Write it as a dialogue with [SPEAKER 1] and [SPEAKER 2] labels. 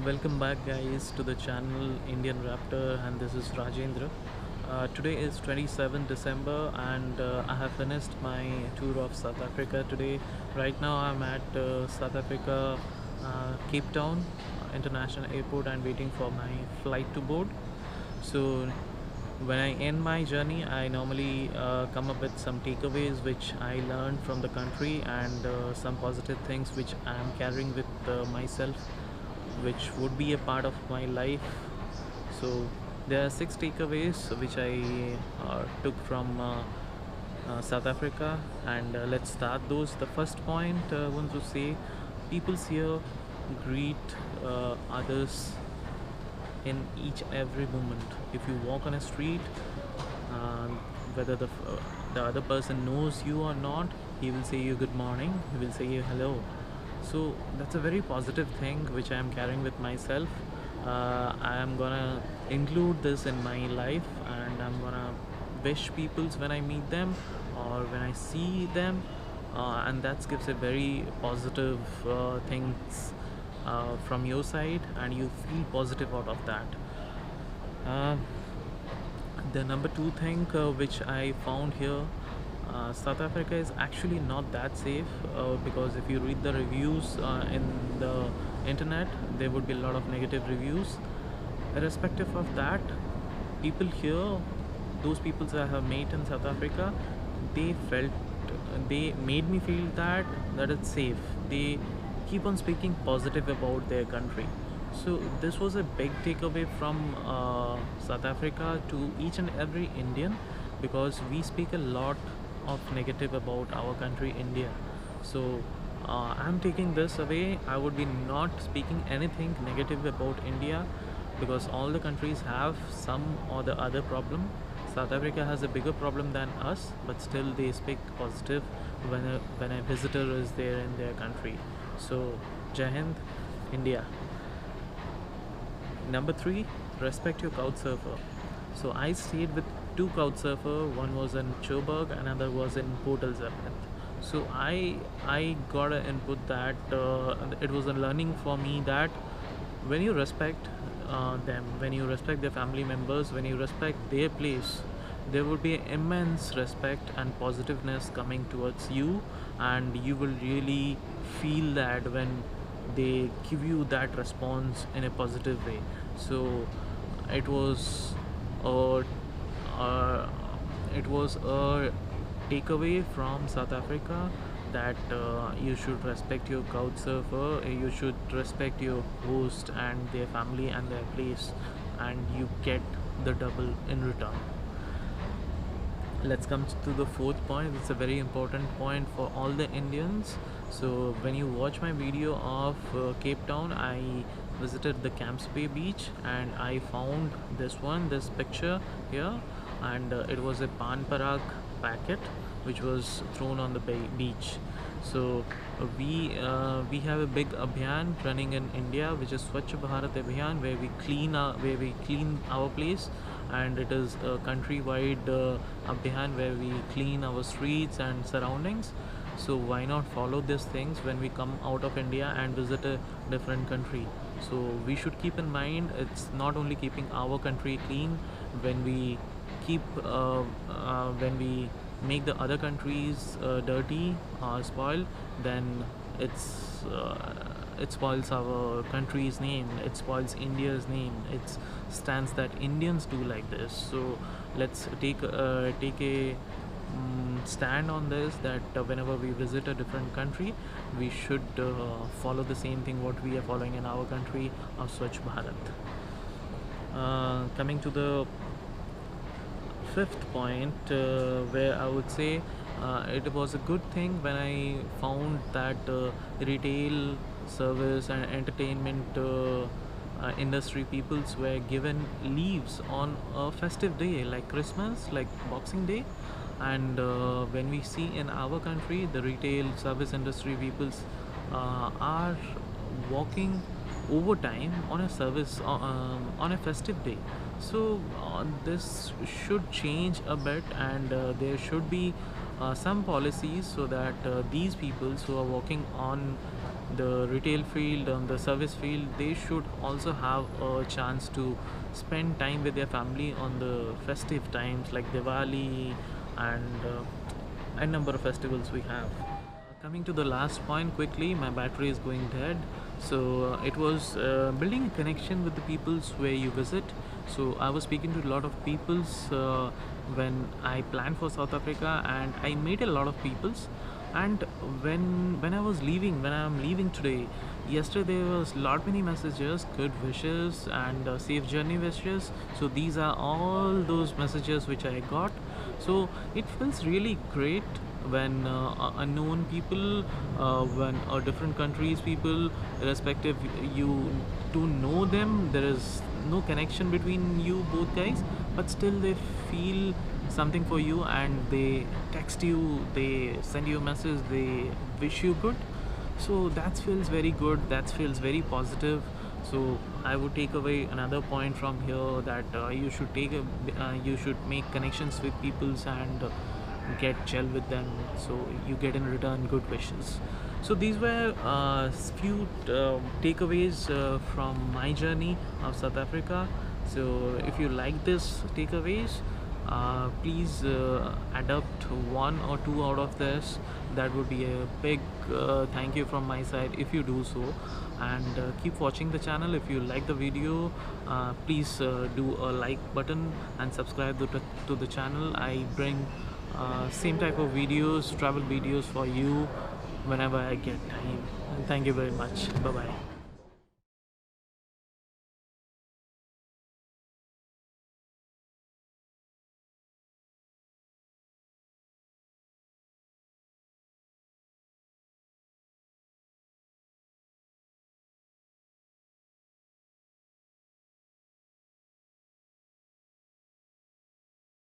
[SPEAKER 1] Welcome back, guys, to the channel Indian Raptor, and this is Rajendra. Today is 27th December, and I have finished my tour of South Africa today. Right now, I'm at South Africa, Cape Town International Airport, and waiting for my flight to board. So, when I end my journey, I normally come up with some takeaways which I learned from the country and some positive things which I am carrying with myself, which would be a part of my life. So there are six takeaways which I took from South Africa, and let's start those. The first point I want to say, people here greet others in each every moment. If you walk on a street, uh, whether the other person knows you or not, he will say you good morning, he will say you hello. So that's a very positive thing which I am carrying with myself. I am gonna include this in my life, and I'm gonna wish peoples when I meet them or when I see them, and that gives a very positive things from your side, and you feel positive out of that. uh, the number two thing which I found here, South Africa is actually not that safe, because if you read the reviews in the internet, there would be a lot of negative reviews. Irrespective of that, people here, those people I have met in South Africa, they felt, they made me feel that it's safe. They keep on speaking positive about their country. So this was a big takeaway from South Africa to each and every Indian, because we speak a lot of negative about our country, India. So I'm taking this away. I would be not speaking anything negative about India, because all the countries have some or the other problem. South Africa has a bigger problem than us, but still they speak positive when a visitor is there in their country. So Jai Hind, India. Number three, respect your couch surfer. So I stayed with two couch surfer. One was in Joburg, another was in Port Elizabeth. So I got an input that it was a learning for me that when you respect them, when you respect their family members, when you respect their place, there would be immense respect and positiveness coming towards you, and you will really feel that when they give you that response in a positive way. So it was a, uh, it was a takeaway from South Africa that you should respect your couch surfer, you should respect your host and their family and their place, and you get the double in return. Let's come to the fourth point. It's a very important point for all the Indians. So when you watch my video of Cape Town, I visited the Camps Bay beach, and I found this picture here, and it was a pan parak packet which was thrown on the beach. So we have a big abhiyan running in India, which is Swachh Bharat Abhiyan, where we clean our place, and it is a countrywide abhiyan where we clean our streets and surroundings. So why not follow these things when we come out of India and visit a different country? So we should keep in mind, it's not only keeping our country clean. When we keep when we make the other countries dirty or spoiled, then it spoils our country's name, it spoils India's name. It stands that Indians do like this. So let's take a stand on this, that whenever we visit a different country, we should follow the same thing what we are following in our country of Swachh Bharat. Coming to the fifth point, where I would say it was a good thing when I found that retail, service, and entertainment industry peoples were given leaves on a festive day like Christmas, like Boxing Day. And when we see in our country, the retail service industry peoples are working overtime on a service on a festive day. So this should change a bit, and there should be some policies so that these people who are working on the retail field, on the service field, they should also have a chance to spend time with their family on the festive times like Diwali and a number of festivals we have. Coming to the last point quickly, my battery is going dead. So it was building a connection with the peoples where you visit. So I was speaking to a lot of peoples when I planned for South Africa, and I met a lot of peoples. And when I was leaving, when I'm leaving today, yesterday there was lot many messages, good wishes and safe journey wishes. So these are all those messages which I got. So it feels really great when unknown people, when different countries people, irrespective you do know them, there is no connection between you both guys, but still they feel something for you and they text you, they send you a message, they wish you good. So that feels very good, that feels very positive. So I would take away another point from here, that you should make connections with peoples and get gel with them, so you get in return good wishes. So these were few takeaways from my journey of South Africa. So if you like this takeaways, please adopt one or two out of this. That would be a big thank you from my side if you do so. And keep watching the channel. If you like the video, please do a like button and subscribe to the channel. I bring same type of videos, travel videos for you whenever I get time. And thank you very much. Bye bye.